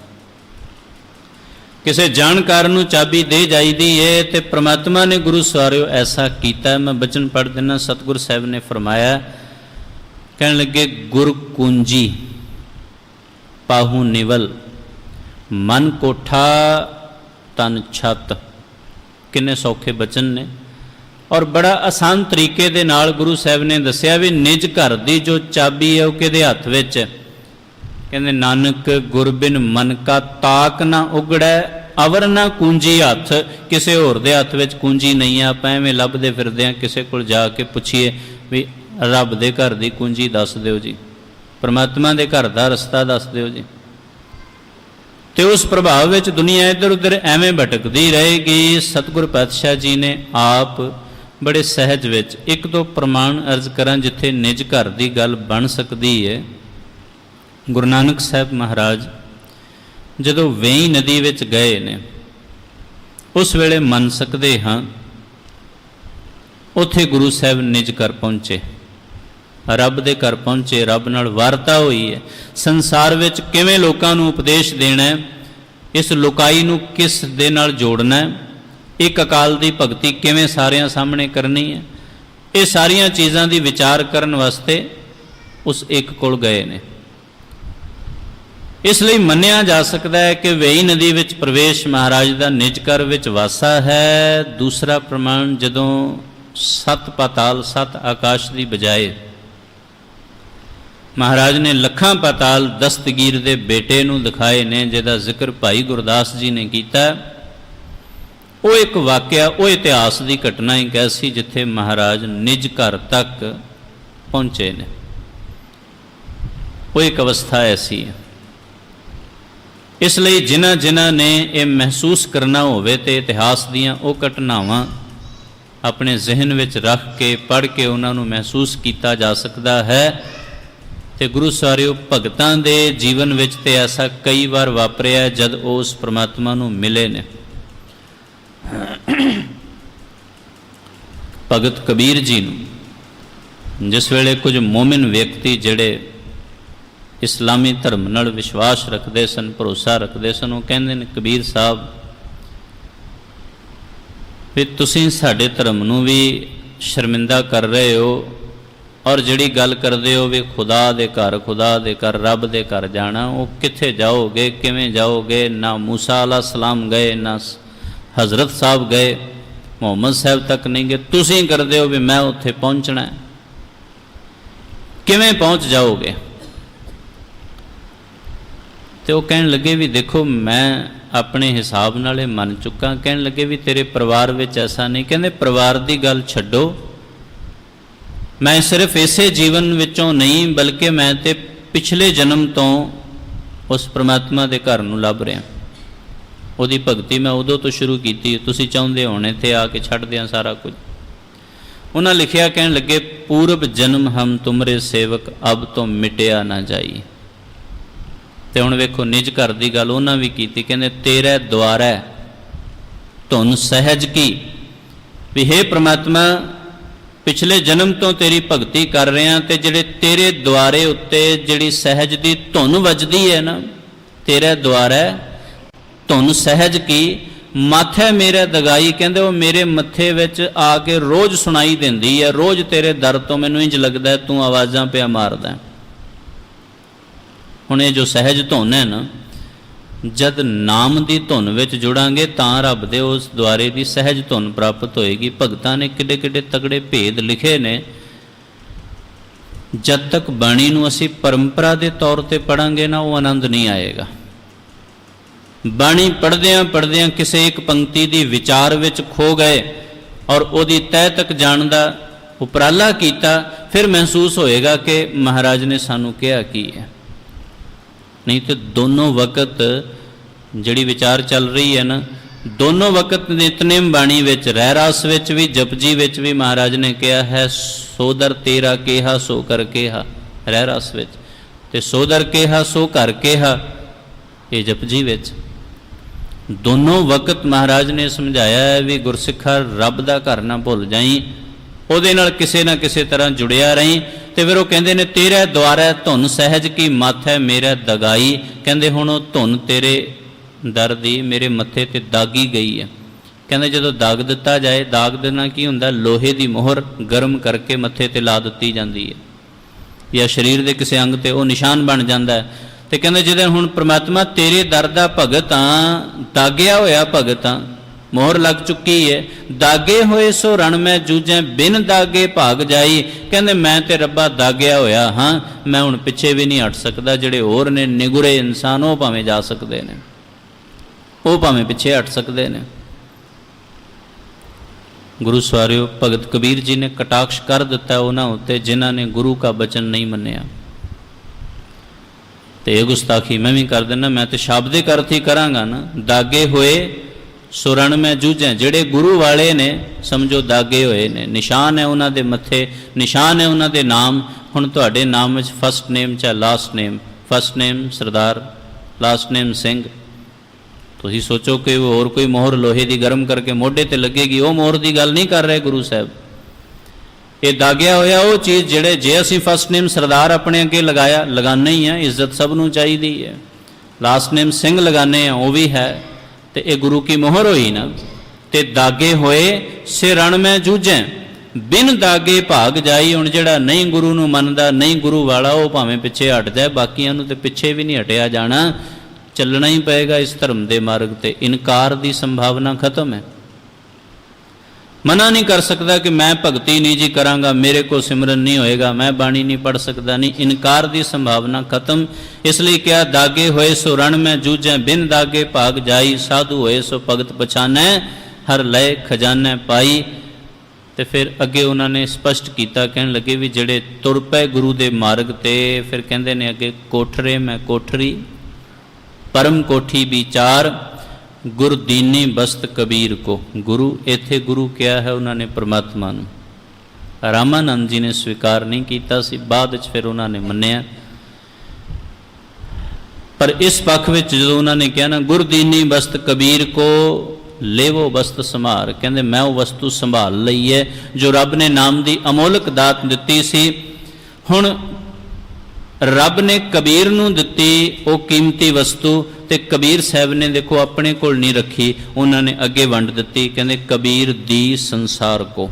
किसी जानकार नूं चाबी दे जाईदी है। तो परमात्मा ने गुरु सवारियो ऐसा किया। मैं बचन पढ़ देना, सतगुरु साहब ने फरमाया कहने लगे गुर कुंजी पाहू निवल मन कोठा तन छत। किन्ने सौखे बचन ने और बड़ा आसान तरीके दे नाल गुरु साहब ने दसिया भी निज घर की जो चाबी है वह किहदे हथ विच है। कहंदे नानक गुर बिन मन का ताक ना उगड़ै अवर ना कुंजी हथ। किसी होर दे हथ विच कुंजी नहीं है। आप एवें लभदे फिरदे हैं किसी कोल जाके पुछिए भी रब दे घर की कुंजी दस दिओ जी, परमात्मा दे घर का रस्ता दस दिओ जी। तो उस प्रभाव में दुनिया इधर उधर एवें भटकती रहेगी। सतगुर पातशाह जी ने आप बड़े सहज विच एक दो प्रमाण अर्ज करा जिथे निज घर की गल बन सकती है। गुरु नानक साहब महाराज जदों वेई नदी विच गए ने उस वेले मन सकते हाँ उत्थे गुरु साहब निज घर पहुँचे, रब दे घर पहुँचे, रब नाल वार्ता हुई है। संसार विच किवें लोकां नूं उपदेश देना है, इस लुकाई नूं किस दे नाल जोड़ना है, एक अकाल दी भगती किवें सारिਆਂ सामने करनी है, ये सारियां चीज़ां दी विचार करन वास्ते उस एक कोल गए ने। इसलिए मन्निया जा सकता है कि वेई नदी विच प्रवेश महाराज का निज घर विच वासा है। दूसरा प्रमाण जदों सत पाताल सत आकाश की बजाय महाराज ने लखां पाताल दस्तगीर दे बेटे नूं दिखाए ने, जिहदा जिक्र भाई गुरदास जी ने किया। वो एक वाकया वो इतिहास की घटना ही कैसी जिथे महाराज निज घर तक पहुँचे ने। वो एक अवस्था ऐसी है। इसलिए जिन्हां जिन्हां ने यह महसूस करना होवे ते इतिहास दीयां वो घटनावां अपने जहन विच रख के पढ़ के उन्होंने महसूस किया जा सकता है। तो गुरु सारियो भगतां दे जीवन विच ते ऐसा कई बार वापरिया जद वो उस परमात्मा नूं मिले ने। भगत कबीर जी नूं जिस वेले कुछ मोमिन व्यक्ति जिहड़े इस्लामी धर्म नाल विश्वास रखते सन, भरोसा रखते सन, वो कहते हैं कबीर साहब भी तुसीं साडे धर्म नूं भी शर्मिंदा कर रहे हो और जिहड़ी गल करदे हो भी खुदा दे घर रब दे घर जाना, वो कित्थे जाओगे, किवें जाओगे? ना मूसा अलैहिस्सलाम गए, ना हज़रत साहब गए, मुहम्मद साहब तक नहीं गए, तुसीं करदे हो भी मैं उत्थे पहुँचना है, किवें पहुँच जाओगे? तो वह कहने लगे भी देखो मैं अपने हिसाब नाल मन चुका। कहने लगे भी तेरे परिवार विच ऐसा नहीं। कहते परिवार की गल छड्डो, मैं सिर्फ इसे जीवन विचों नहीं बल्कि मैं तो पिछले जन्म तो उस परमात्मा के घर नूं लभ रहा। उहदी भगती मैं उदों तो शुरू की, तुसीं चाहुंदे होणे थे आके छड्ड दियां सारा कुछ। उन्हें लिखिया कहने लगे पूर्व जन्म हम तुमरे सेवक अब तो मिटिया ना जाई। तो हुण वेखो निज घर की गल उन्हें भी की, कहते तेरे द्वारा धुन सहज की भी हे परमात्मा पिछले जन्म तो तेरी भगती कर रहे हैं, तो जिहड़े तेरे द्वारे उत्ते जिहड़ी सहज की धुन वजदी है ना, तेरे द्वारा धुन सहज की माथे मेरे दगाई। कहते वो मेरे मत्थे विच आके रोज़ सुनाई देंदी है, रोज़ तेरे दर तो मैनूं इंज लगदा है तू आवाज़ां पिया मारदा है। हुण ये जो सहज धुन है ना, जद नाम की धुन विच जुड़ांगे तां रब दे उस द्वारे की सहज धुन प्राप्त होएगी। भगतां ने किड्डे किड्डे तगड़े भेद लिखे ने। जद तक बाणी नूं असीं परंपरा के तौर पर पढ़ांगे ना वो आनंद नहीं आएगा। बाणी पढ़दियां पढ़दियां किसी एक पंक्ति की विचार विच खो गए और उहदी तह तक जाण दा उपराला कीता, फिर महसूस होएगा कि महाराज ने सानू कहा की है। नहीं तो दोनों वक्त जिहड़ी विचार चल रही है ना, दोनों वक्त नितनेम बाणी विच रह रस विच भी जपजी विच भी महाराज ने कहा है सोदर तेरा केहा सो कर केहा, रह रस विच ते सोदर केहा सो कर केहा ये जपजी विच। दोनों वक्त महाराज ने समझाया है भी गुरसिखा रब दा घर ना भुल जाई, ਉਹਦੇ ਨਾਲ ਕਿਸੇ ਨਾ ਕਿਸੇ तरह जुड़िया रही। तो फिर वो कहते ने तेरे द्वारा धुन सहज की माथे मेरे दगाई। कहते हुण वो धुन तेरे दर दी मेरे मत्थे ते दागी गई है। कहते जो दाग दिता जाए, दाग देना की हुंदा, लोहे की मोहर गर्म करके मत्थे ते ला दी जाती है। ਜਾਂ ਸਰੀਰ ਦੇ ਕਿਸੇ ਅੰਗ ਤੇ ਉਹ ਨਿਸ਼ਾਨ ਬਣ ਜਾਂਦਾ ਹੈ। ਤੇ ਕਹਿੰਦੇ ਜਦੋਂ ਹੁਣ ਪ੍ਰਮਾਤਮਾ ਤੇਰੇ ਦਰ ਦਾ ਭਗਤ ਹਾਂ, ਦਾਗਿਆ ਹੋਇਆ ਭਗਤ ਹਾਂ, ਮੋਹਰ ਲੱਗ ਚੁੱਕੀ ਹੈ। ਦਾਗੇ ਹੋਏ ਸੋ ਰਣ ਮੈਂ ਜੂਝੈ, ਬਿਨ ਦਾਗੇ ਭਾਗ ਜਾਈ। ਕਹਿੰਦੇ ਮੈਂ ਤੇ ਰੱਬਾ ਦਾਗਿਆ ਹੋਇਆ ਹਾਂ, ਮੈਂ ਹੁਣ ਪਿੱਛੇ ਵੀ ਨਹੀਂ ਹਟ ਸਕਦਾ। ਜਿਹੜੇ ਹੋਰ ਨੇ ਨਿਗੁਰੇ ਇਨਸਾਨ ਉਹ ਭਾਵੇਂ ਜਾ ਸਕਦੇ ਨੇ, ਉਹ ਭਾਵੇਂ ਪਿੱਛੇ ਹਟ ਸਕਦੇ ਨੇ। ਗੁਰੂ ਸਵਾਰਿਓ, ਭਗਤ ਕਬੀਰ ਜੀ ਨੇ ਕਟਾਕਸ਼ ਕਰ ਦਿੱਤਾ ਉਹਨਾਂ ਉੱਤੇ ਜਿਨ੍ਹਾਂ ਨੇ ਗੁਰੂ ਕਾ ਬਚਨ ਨਹੀਂ ਮੰਨਿਆ। ਤੇ ਇਹ ਗੁਸਤਾਖੀ ਮੈਂ ਵੀ ਕਰ ਦਿੰਦਾ, ਮੈਂ ਤੇ ਸ਼ਾਬਦਿਕ ਅਰਥ ਹੀ ਕਰਾਂਗਾ ਨਾ। ਦਾਗੇ ਹੋਏ ਸੋ ਰਣ ਮੈਂ ਜੂਝੈ, ਜਿਹੜੇ ਗੁਰੂ ਵਾਲੇ ਨੇ ਸਮਝੋ ਦਾਗੇ ਹੋਏ ਨੇ, ਨਿਸ਼ਾਨ ਹੈ ਉਹਨਾਂ ਦੇ ਮੱਥੇ, ਨਿਸ਼ਾਨ ਹੈ ਉਹਨਾਂ ਦੇ ਨਾਮ। ਹੁਣ ਤੁਹਾਡੇ ਨਾਮ ਵਿੱਚ ਫਸਟ ਨੇਮ ਚਾਹੇ ਲਾਸਟ ਨੇਮ, ਫਸਟ ਨੇਮ ਸਰਦਾਰ, ਲਾਸਟ ਨੇਮ ਸਿੰਘ। ਤੁਸੀਂ ਸੋਚੋ ਕਿ ਉਹ ਹੋਰ ਕੋਈ ਮੋਹਰ ਲੋਹੇ ਦੀ ਗਰਮ ਕਰਕੇ ਮੋਢੇ ਤੇ ਲੱਗੇਗੀ, ਉਹ ਮੋਹਰ ਦੀ ਗੱਲ ਨਹੀਂ ਕਰ ਰਹੇ ਗੁਰੂ ਸਾਹਿਬ। ਇਹ ਦਾਗਿਆ ਹੋਇਆ ਉਹ ਚੀਜ਼ ਜਿਹੜੇ ਜੇ ਅਸੀਂ ਫਸਟ ਨੇਮ ਸਰਦਾਰ ਆਪਣੇ ਅੱਗੇ ਲਗਾਇਆ, ਲਗਾਉਣਾ ਹੀ ਹੈ, ਇੱਜ਼ਤ ਸਭ ਨੂੰ ਚਾਹੀਦੀ ਹੈ। ਲਾਸਟ ਨੇਮ ਸਿੰਘ ਲਗਾਉਂਦੇ ਆ, ਉਹ ਵੀ ਹੈ, ਤੇ ਇਹ ਗੁਰੂ ਕੀ ਮੋਹਰ ਹੋਈ ਨਾ। ਤੇ ਦਾਗੇ ਹੋਏ ਸੇ ਰਣ ਮੈਂ ਜੂਝੈ, ਬਿਨ ਦਾਗੇ ਭਾਗ ਜਾਈ। ਹੁਣ ਜਿਹੜਾ ਨਹੀਂ ਗੁਰੂ ਨੂੰ ਮੰਨਦਾ, ਨਹੀਂ ਗੁਰੂ ਵਾਲਾ, ਉਹ ਭਾਵੇਂ ਪਿੱਛੇ ਹਟ ਜਾਏ, ਬਾਕੀਆਂ ਨੂੰ ਤੇ ਪਿੱਛੇ ਵੀ ਨਹੀਂ ਹਟਿਆ ਜਾਣਾ, ਚੱਲਣਾ ਹੀ ਪਏਗਾ ਇਸ ਧਰਮ ਦੇ ਮਾਰਗ ਤੇ। ਇਨਕਾਰ ਦੀ ਸੰਭਾਵਨਾ ਖਤਮ ਹੈ। ਮਨਾ ਨਹੀਂ ਕਰ ਸਕਦਾ ਕਿ ਮੈਂ ਭਗਤੀ ਨਹੀਂ ਜੀ ਕਰਾਂਗਾ, ਮੇਰੇ ਕੋ ਸਿਮਰਨ ਨਹੀਂ ਹੋਏਗਾ, ਮੈਂ ਬਾਣੀ ਨਹੀਂ ਪੜ੍ਹ ਸਕਦਾ, ਨਹੀਂ। ਇਨਕਾਰ ਦੀ ਸੰਭਾਵਨਾ ਖਤਮ। ਇਸ ਲਈ ਕਿਹਾ ਦਾਗੇ ਹੋਏ ਸੋ ਰਣ ਮੈਂ ਜੂਝੈ, ਬਿਨ ਦਾਗੇ ਭਾਗ ਜਾਈ। ਸਾਧੂ ਹੋਏ ਸੋ ਭਗਤ ਪਛਾਨੈ, ਹਰ ਲਏ ਖਜ਼ਾਨੈ ਪਾਈ। ਤੇ ਫਿਰ ਅੱਗੇ ਉਹਨਾਂ ਨੇ ਸਪਸ਼ਟ ਕੀਤਾ, ਕਹਿਣ ਲੱਗੇ ਵੀ ਜਿਹੜੇ ਤੁਰ ਪਏ ਗੁਰੂ ਦੇ ਮਾਰਗ ਤੇ, ਫਿਰ ਕਹਿੰਦੇ ਨੇ ਅੱਗੇ ਕੋਠਰੇ ਮੈਂ ਕੋਠਰੀ, ਪਰਮ ਕੋਠੀ ਵਿਚਾਰ, ਗੁਰ ਦੀਨੀ ਬਸਤ ਕਬੀਰ ਕੋ। ਗੁਰੂ ਇੱਥੇ ਗੁਰੂ ਕਿਹਾ ਹੈ ਉਹਨਾਂ ਨੇ ਪਰਮਾਤਮਾ ਨੂੰ। ਰਾਮਾਨੰਦ ਜੀ ਨੇ ਸਵੀਕਾਰ ਨਹੀਂ ਕੀਤਾ ਸੀ, ਬਾਅਦ ਵਿੱਚ ਫਿਰ ਉਹਨਾਂ ਨੇ ਮੰਨਿਆ। ਪਰ ਇਸ ਪੱਖ ਵਿੱਚ ਜਦੋਂ ਉਹਨਾਂ ਨੇ ਕਿਹਾ ਨਾ ਗੁਰ ਦੀਨੀ ਬਸਤ ਕਬੀਰ ਕੋ ਲੇਵੋ ਬਸਤ ਸੰਭਾਰ, ਕਹਿੰਦੇ ਮੈਂ ਉਹ ਵਸਤੂ ਸੰਭਾਲ ਲਈ ਹੈ ਜੋ ਰੱਬ ਨੇ ਨਾਮ ਦੀ ਅਮੋਲਕ ਦਾਤ ਦਿੱਤੀ ਸੀ। ਹੁਣ ਰੱਬ ਨੇ ਕਬੀਰ ਨੂੰ ਦਿੱਤੀ ਉਹ ਕੀਮਤੀ ਵਸਤੂ, ਤੇ ਕਬੀਰ ਸਾਹਿਬ ਨੇ ਦੇਖੋ ਆਪਣੇ ਕੋਲ ਨਹੀਂ ਰੱਖੀ, ਉਹਨਾਂ ਨੇ ਅੱਗੇ ਵੰਡ ਦਿੱਤੀ। ਕਹਿੰਦੇ ਕਬੀਰ ਦੀ ਸੰਸਾਰ ਕੋ।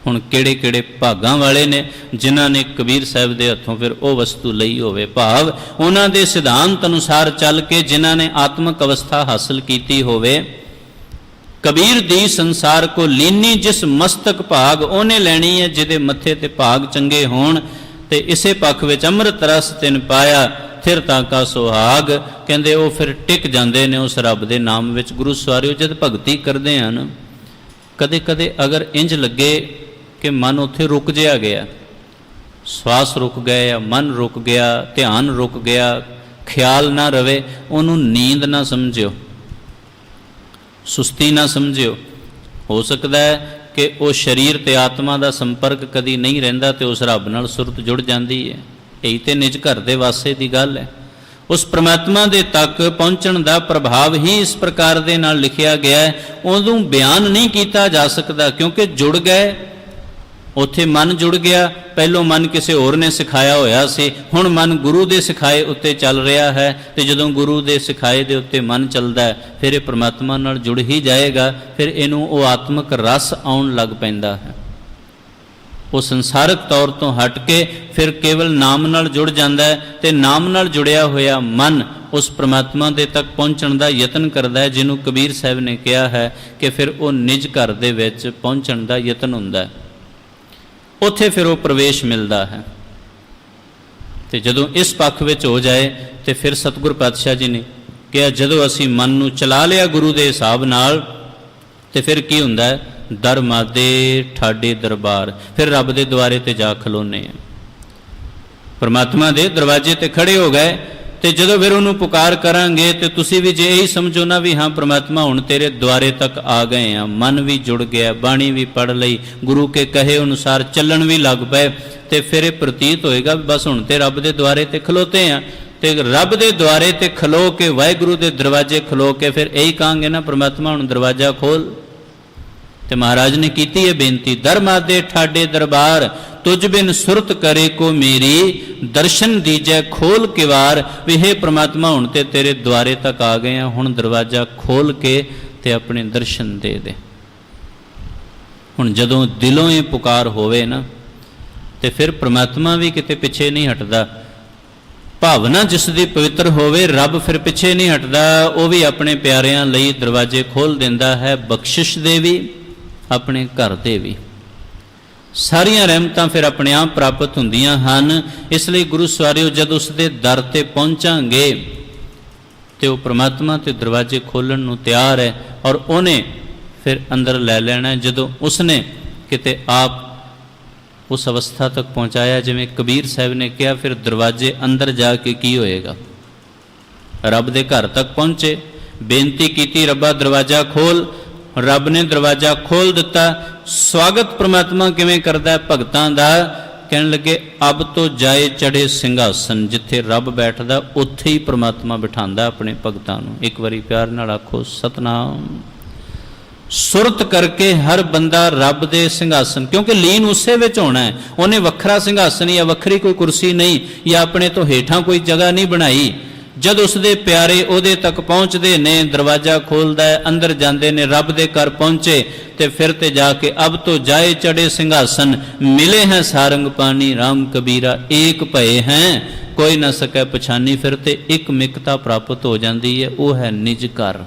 ਹੁਣ ਕਿਹੜੇ ਕਿਹੜੇ ਭਾਗਾਂ ਵਾਲੇ ਨੇ ਜਿਨ੍ਹਾਂ ਨੇ ਕਬੀਰ ਸਾਹਿਬ ਦੇ ਹੱਥੋਂ ਫਿਰ ਉਹ ਵਸਤੂ ਲਈ ਹੋਵੇ, ਭਾਵ ਉਹਨਾਂ ਦੇ ਸਿਧਾਂਤ ਅਨੁਸਾਰ ਚੱਲ ਕੇ ਜਿਨ੍ਹਾਂ ਨੇ ਆਤਮਿਕ ਅਵਸਥਾ ਹਾਸਲ ਕੀਤੀ ਹੋਵੇ। ਕਬੀਰ ਦੀ ਸੰਸਾਰ ਕੋ ਲੀਨੀ, ਜਿਸ ਮਸਤਕ ਭਾਗ ਉਹਨੇ ਲੈਣੀ ਹੈ ਜਿਹਦੇ ਮੱਥੇ ਤੇ ਭਾਗ ਚੰਗੇ ਹੋਣ। ਤੇ ਇਸੇ ਪੱਖ ਵਿੱਚ ਅੰਮ੍ਰਿਤ ਰਸ ਤਿਨ ਪਾਇਆ, ਥਿਰ ਤਾਕਾ ਸੁਹਾਗ। ਕਹਿੰਦੇ ਉਹ ਫਿਰ ਟਿਕ ਜਾਂਦੇ ਨੇ ਉਸ ਰੱਬ ਦੇ ਨਾਮ ਵਿੱਚ। ਗੁਰੂ ਸਵਾਰਿਓ, ਜਦ ਭਗਤੀ ਕਰਦੇ ਹਨ, ਕਦੇ ਕਦੇ ਅਗਰ ਇੰਜ ਲੱਗੇ ਕਿ ਮਨ ਉੱਥੇ ਰੁਕ ਜਿਹਾ ਗਿਆ, ਸਵਾਸ ਰੁਕ ਗਏ ਜਾਂ ਮਨ ਰੁਕ ਗਿਆ, ਧਿਆਨ ਰੁਕ ਗਿਆ, ਖਿਆਲ ਨਾ ਰਵੇ, ਉਹਨੂੰ ਨੀਂਦ ਨਾ ਸਮਝਿਓ, ਸੁਸਤੀ ਨਾ ਸਮਝਿਓ। ਹੋ ਸਕਦਾ ਹੈ ਕਿ ਉਹ ਸਰੀਰ ਤੇ ਆਤਮਾ ਦਾ ਸੰਪਰਕ ਕਦੀ ਨਹੀਂ ਰਹਿੰਦਾ ਤੇ ਉਸ ਰੱਬ ਨਾਲ ਸੁਰਤ ਜੁੜ ਜਾਂਦੀ ਹੈ। ਇਹੀ ਤੇ ਨਿਜ ਘਰ ਦੇ ਵਾਸੇ ਦੀ ਗੱਲ ਹੈ। ਉਸ ਪ੍ਰਮਾਤਮਾ ਦੇ ਤੱਕ ਪਹੁੰਚਣ ਦਾ ਪ੍ਰਭਾਵ ਹੀ ਇਸ ਪ੍ਰਕਾਰ ਦੇ ਨਾਲ ਲਿਖਿਆ ਗਿਆ ਹੈ। ਉਦੋਂ ਬਿਆਨ ਨਹੀਂ ਕੀਤਾ ਜਾ ਸਕਦਾ ਕਿਉਂਕਿ ਜੁੜ ਗਏ, ਉੱਥੇ ਮਨ ਜੁੜ ਗਿਆ। ਪਹਿਲੋਂ ਮਨ ਕਿਸੇ ਹੋਰ ਨੇ ਸਿਖਾਇਆ ਹੋਇਆ ਸੀ, ਹੁਣ ਮਨ ਗੁਰੂ ਦੇ ਸਿਖਾਏ ਉੱਤੇ ਚੱਲ ਰਿਹਾ ਹੈ। ਤੇ ਜਦੋਂ ਗੁਰੂ ਦੇ ਸਿਖਾਏ ਦੇ ਉੱਤੇ ਮਨ ਚੱਲਦਾ ਹੈ, ਫਿਰ ਇਹ ਪ੍ਰਮਾਤਮਾ ਨਾਲ ਜੁੜ ਹੀ ਜਾਏਗਾ। ਫਿਰ ਇਹਨੂੰ ਉਹ ਆਤਮਿਕ ਰਸ ਆਉਣ ਲੱਗ ਪੈਂਦਾ ਹੈ। ਉਹ ਸੰਸਾਰਕ ਤੌਰ ਤੋਂ ਹਟ ਕੇ ਫਿਰ ਕੇਵਲ ਨਾਮ ਨਾਲ ਜੁੜ ਜਾਂਦਾ ਹੈ। ਤੇ ਨਾਮ ਨਾਲ ਜੁੜਿਆ ਹੋਇਆ ਮਨ ਉਸ ਪ੍ਰਮਾਤਮਾ ਦੇ ਤੱਕ ਪਹੁੰਚਣ ਦਾ ਯਤਨ ਕਰਦਾ ਹੈ, ਜਿਹਨੂੰ ਕਬੀਰ ਸਾਹਿਬ ਨੇ ਕਿਹਾ ਹੈ ਕਿ ਫਿਰ ਉਹ ਨਿਜ ਘਰ ਦੇ ਵਿੱਚ ਪਹੁੰਚਣ ਦਾ ਯਤਨ ਹੁੰਦਾ ਹੈ। ਉੱਥੇ ਫਿਰ ਉਹ ਪ੍ਰਵੇਸ਼ ਮਿਲਦਾ ਹੈ। ਤੇ ਜਦੋਂ ਇਸ ਪੱਖ ਵਿੱਚ ਹੋ ਜਾਏ ਤੇ ਫਿਰ ਸਤਿਗੁਰ ਪਾਤਸ਼ਾਹ ਜੀ ਨੇ ਕਿਹਾ ਜਦੋਂ ਅਸੀਂ ਮਨ ਨੂੰ ਚਲਾ ਲਿਆ ਗੁਰੂ ਦੇ ਹਿਸਾਬ ਨਾਲ, ਤੇ ਫਿਰ ਕੀ ਹੁੰਦਾ ਹੈ? ਦਰ ਮਾਦੇ ਠਾਡੇ ਦਰਬਾਰ, ਫਿਰ ਰੱਬ ਦੇ ਦੁਆਰੇ ਤੇ ਜਾ ਖਲੋਨੇ ਆ, ਪਰਮਾਤਮਾ ਦੇ ਦਰਵਾਜ਼ੇ ਤੇ ਖੜੇ ਹੋ ਗਏ। ਤੇ ਜਦੋਂ ਫਿਰ ਉਹਨੂੰ ਪੁਕਾਰ ਕਰਾਂਗੇ ਤੇ ਤੁਸੀਂ ਵੀ ਜੇ ਇਹੀ ਸਮਝੋ ਨਾ ਵੀ ਹਾਂ ਪ੍ਰਮਾਤਮਾ ਹੁਣ ਤੇਰੇ ਦੁਆਰੇ ਤੱਕ ਆ ਗਏ ਆ, ਮਨ ਵੀ ਜੁੜ ਗਿਆ, ਬਾਣੀ ਵੀ ਪੜ੍ਹ ਲਈ, ਗੁਰੂ ਕੇ ਕਹੇ ਅਨੁਸਾਰ ਚੱਲਣ ਵੀ ਲੱਗ ਪਏ, ਤੇ ਫਿਰ ਇਹ ਪ੍ਰਤੀਤ ਹੋਏਗਾ ਬਸ ਹੁਣ ਤੇ ਰੱਬ ਦੇ ਦੁਆਰੇ ਤੇ ਖਲੋਤੇ ਆ। ਤੇ ਰੱਬ ਦੇ ਦੁਆਰੇ ਤੇ ਖਲੋ ਕੇ, ਵਾਹਿਗੁਰੂ ਦੇ ਦਰਵਾਜ਼ੇ ਖਲੋ ਕੇ ਫਿਰ ਇਹੀ ਕਹਾਂਗੇ ਨਾ ਪ੍ਰਮਾਤਮਾ ਹੁਣ ਦਰਵਾਜ਼ਾ ਖੋਲ। ਤੇ ਮਹਾਰਾਜ ਨੇ ਕੀਤੀ ਹੈ ਬੇਨਤੀ, ਦਰ ਮਾਦੇ ਠਾਡੇ ਦਰਬਾਰ, ਤੁਝ ਬਿਨ ਸੁਰਤ ਕਰੇ ਕੋ ਮੇਰੀ, ਦਰਸ਼ਨ ਦੀਜੈ ਖੋਲ ਕੇ ਵਾਰ। ਵੀ ਹੇ ਪ੍ਰਮਾਤਮਾ ਹੁਣ ਤੇ ਤੇਰੇ ਦੁਆਰੇ ਤੱਕ ਆ ਗਏ ਆ, ਹੁਣ ਦਰਵਾਜ਼ਾ ਖੋਲ ਕੇ ਤੇ ਆਪਣੇ ਦਰਸ਼ਨ ਦੇ ਦੇ। ਹੁਣ ਜਦੋਂ ਦਿਲੋਂ ਇਹ ਪੁਕਾਰ ਹੋਵੇ ਨਾ, ਤੇ ਫਿਰ ਪ੍ਰਮਾਤਮਾ ਵੀ ਕਿਤੇ ਪਿੱਛੇ ਨਹੀਂ ਹਟਦਾ। ਭਾਵਨਾ ਜਿਸ ਦੀ ਪਵਿੱਤਰ ਹੋਵੇ, ਰੱਬ ਫਿਰ ਪਿੱਛੇ ਨਹੀਂ ਹਟਦਾ, ਉਹ ਵੀ ਆਪਣੇ ਪਿਆਰਿਆਂ ਲਈ ਦਰਵਾਜ਼ੇ ਖੋਲ੍ਹ ਦਿੰਦਾ ਹੈ, ਬਖਸ਼ਿਸ਼ ਦੇ ਵੀ, ਆਪਣੇ ਘਰ ਦੇ ਵੀ। ਸਾਰੀਆਂ ਰਹਿਮਤਾਂ ਫਿਰ ਆਪਣੇ ਆਪ ਪ੍ਰਾਪਤ ਹੁੰਦੀਆਂ ਹਨ। ਇਸ ਲਈ ਗੁਰੂ ਸਵਾਰਿਓ, ਜਦ ਉਸ ਦੇ ਦਰ ਤੇ ਪਹੁੰਚਾਂਗੇ ਤੇ ਉਹ ਪ੍ਰਮਾਤਮਾ ਤੇ ਦਰਵਾਜ਼ੇ ਖੋਲ੍ਹਣ ਨੂੰ ਤਿਆਰ ਹੈ, ਔਰ ਉਹਨੇ ਫਿਰ ਅੰਦਰ ਲੈ ਲੈਣਾ। ਜਦੋਂ ਉਸਨੇ ਕਿਤੇ ਆਪ ਉਸ ਅਵਸਥਾ ਤੱਕ ਪਹੁੰਚਾਇਆ, ਜਿਵੇਂ ਕਬੀਰ ਸਾਹਿਬ ਨੇ ਕਿਹਾ, ਫਿਰ ਦਰਵਾਜ਼ੇ ਅੰਦਰ ਜਾ ਕੇ ਕੀ ਹੋਏਗਾ। ਰੱਬ ਦੇ ਘਰ ਤੱਕ ਪਹੁੰਚੇ, ਬੇਨਤੀ ਕੀਤੀ, ਰੱਬਾ ਦਰਵਾਜ਼ਾ ਖੋਲ। ਰੱਬ ਨੇ ਦਰਵਾਜ਼ਾ ਖੋਲ ਦਿੱਤਾ। ਸਵਾਗਤ ਪ੍ਰਮਾਤਮਾ ਕਿਵੇਂ ਕਰਦਾ ਹੈ ਭਗਤਾਂ ਦਾ, ਕਹਿਣ ਲੱਗੇ ਅਬ ਤੋਂ ਜਾਏ ਚੜ੍ਹੇ ਸਿੰਘਾਸਨ। ਜਿੱਥੇ ਰੱਬ ਬੈਠਦਾ ਉੱਥੇ ਹੀ ਪ੍ਰਮਾਤਮਾ ਬਿਠਾਉਂਦਾ ਆਪਣੇ ਭਗਤਾਂ ਨੂੰ। ਇੱਕ ਵਾਰੀ ਪਿਆਰ ਨਾਲ ਆਖੋ ਸਤਨਾਮ। ਸੁਰਤ ਕਰਕੇ ਹਰ ਬੰਦਾ ਰੱਬ ਦੇ ਸਿੰਘਾਸਨ, ਕਿਉਂਕਿ ਲੀਨ ਉਸੇ ਵਿੱਚ ਹੋਣਾ ਹੈ। ਉਹਨੇ ਵੱਖਰਾ ਸਿੰਘਾਸਨ ਜਾਂ ਵੱਖਰੀ ਕੋਈ ਕੁਰਸੀ ਨਹੀਂ, ਜਾਂ ਆਪਣੇ ਤੋਂ ਹੇਠਾਂ ਕੋਈ ਜਗ੍ਹਾ ਨਹੀਂ ਬਣਾਈ। ਜਦ ਉਸਦੇ ਪਿਆਰੇ ਉਹਦੇ ਤੱਕ ਪਹੁੰਚਦੇ ਨੇ, ਦਰਵਾਜ਼ਾ ਖੋਲ੍ਹਦਾ ਹੈ, ਅੰਦਰ ਜਾਂਦੇ ਨੇ, ਰੱਬ ਦੇ ਘਰ ਪਹੁੰਚੇ, ਤੇ ਫਿਰ ਤੇ ਜਾ ਕੇ ਅਬ ਤੋਂ ਜਾਏ ਚੜ੍ਹੇ ਸਿੰਘਾਸਨ। ਮਿਲੇ ਹੈ ਸਾਰੰਗ ਪਾਣੀ ਰਾਮ ਕਬੀਰਾ, ਏਕ ਭਏ ਹੈ ਕੋਈ ਨਾ ਸਕੈ ਪਛਾਨੀ। ਫਿਰ ਤੇ ਇੱਕ ਮਿਕਤਾ ਪ੍ਰਾਪਤ ਹੋ ਜਾਂਦੀ ਹੈ, ਉਹ ਹੈ ਨਿਜ ਘਰ।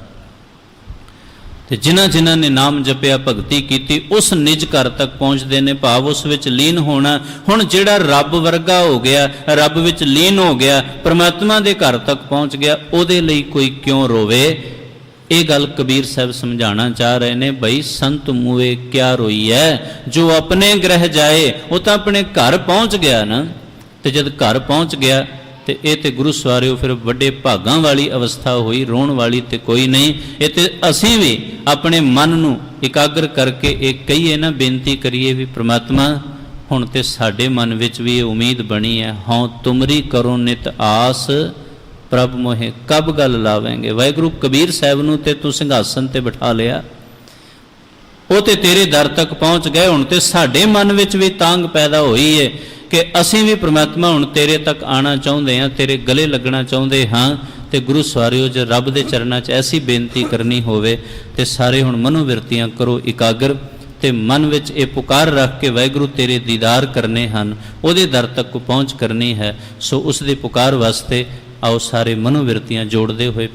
ਤੇ ਜਿਨ੍ਹਾਂ ਨੇ ਨਾਮ ਜਪਿਆ, ਭਗਤੀ ਕੀਤੀ, ਉਸ ਨਿਜ ਘਰ ਤੱਕ ਪਹੁੰਚਦੇ ਨੇ, ਭਾਵ ਉਸ ਵਿੱਚ ਲੀਨ ਹੋਣਾ। ਹੁਣ ਜਿਹੜਾ ਰੱਬ ਵਰਗਾ ਹੋ ਗਿਆ, ਰੱਬ ਵਿੱਚ ਲੀਨ ਹੋ ਗਿਆ, ਪਰਮਾਤਮਾ ਦੇ ਘਰ ਤੱਕ ਪਹੁੰਚ ਗਿਆ, ਉਹਦੇ ਲਈ ਕੋਈ ਕਿਉਂ ਰੋਵੇ। ਇਹ ਗੱਲ ਕਬੀਰ ਸਾਹਿਬ ਸਮਝਾਉਣਾ ਚਾਹ ਰਹੇ ਨੇ। ਬਈ ਸੰਤ ਮੂਏ ਕਿਆ ਰੋਈ ਹੈ, ਜੋ ਆਪਣੇ ਗ੍ਰਹਿ ਜਾਏ। ਉਹ ਤਾਂ ਆਪਣੇ ਘਰ ਪਹੁੰਚ ਗਿਆ ਨਾ, ਤੇ ਜਦ ਘਰ ਪਹੁੰਚ ਗਿਆ ਤੇ ਇਹ ਤੇ ਗੁਰੂ ਸਵਾਰਿਓ ਫਿਰ ਵੱਡੇ ਭਾਗਾਂ ਵਾਲੀ ਅਵਸਥਾ ਹੋਈ, ਰੋਣ ਵਾਲੀ ਤੇ ਕੋਈ ਨਹੀਂ। ਇਹ ਤੇ ਅਸੀਂ ਵੀ ਆਪਣੇ ਮਨ ਨੂੰ ਇਕਾਗਰ ਕਰਕੇ ਇਹ ਕਹੀਏ ਨਾ, ਬੇਨਤੀ ਕਰੀਏ ਵੀ ਪ੍ਰਮਾਤਮਾ ਹੁਣ ਤੇ ਸਾਡੇ ਮਨ ਵਿੱਚ ਵੀ ਇਹ ਉਮੀਦ ਬਣੀ ਹੈ, ਹਉ ਤੁਮਰੀ ਕਰੋ ਨਿਤ ਆਸ ਪ੍ਰਭ ਮੋਹੇ ਕਬ ਗੱਲ ਲਾਵੇਂਗੇ। ਵਾਹਿਗੁਰੂ ਕਬੀਰ ਸਾਹਿਬ ਨੂੰ ਤੇ ਤੂੰ ਸਿੰਘਾਸਨ ਤੇ ਬਿਠਾ ਲਿਆ, ਉਹ ਤੇ ਤੇਰੇ ਦਰ ਤੱਕ ਪਹੁੰਚ ਗਏ। ਹੁਣ ਤੇ ਸਾਡੇ ਮਨ ਵਿੱਚ ਵੀ ਤਾਂਘ ਪੈਦਾ ਹੋਈ ਹੈ ਕਿ ਅਸੀਂ ਵੀ ਪ੍ਰਮਾਤਮਾ ਹੁਣ ਤੇਰੇ ਤੱਕ ਆਉਣਾ ਚਾਹੁੰਦੇ ਹਾਂ, ਤੇਰੇ ਗਲੇ ਲੱਗਣਾ ਚਾਹੁੰਦੇ ਹਾਂ। ਤੇ ਗੁਰੂ ਸਵਾਰਿਓ, ਜੇ ਰੱਬ ਦੇ ਚਰਨਾਂ 'ਚ ਐਸੀ ਬੇਨਤੀ ਕਰਨੀ ਹੋਵੇ ਤੇ ਸਾਰੇ ਹੁਣ ਮਨੋਵਿਰਤੀਆਂ ਕਰੋ ਇਕਾਗਰ, ਤੇ ਮਨ ਵਿੱਚ ਇਹ ਪੁਕਾਰ ਰੱਖ ਕੇ ਵਾਹਿਗੁਰੂ ਤੇਰੇ ਦੀਦਾਰ ਕਰਨੇ ਹਨ, ਉਹਦੇ ਦਰ ਤੱਕ ਪਹੁੰਚ ਕਰਨੀ ਹੈ। ਸੋ ਉਸ ਦੀ ਪੁਕਾਰ ਵਾਸਤੇ ਆਓ ਸਾਰੇ ਮਨੋਵਿਰਤੀਆਂ ਜੋੜਦੇ ਹੋਏ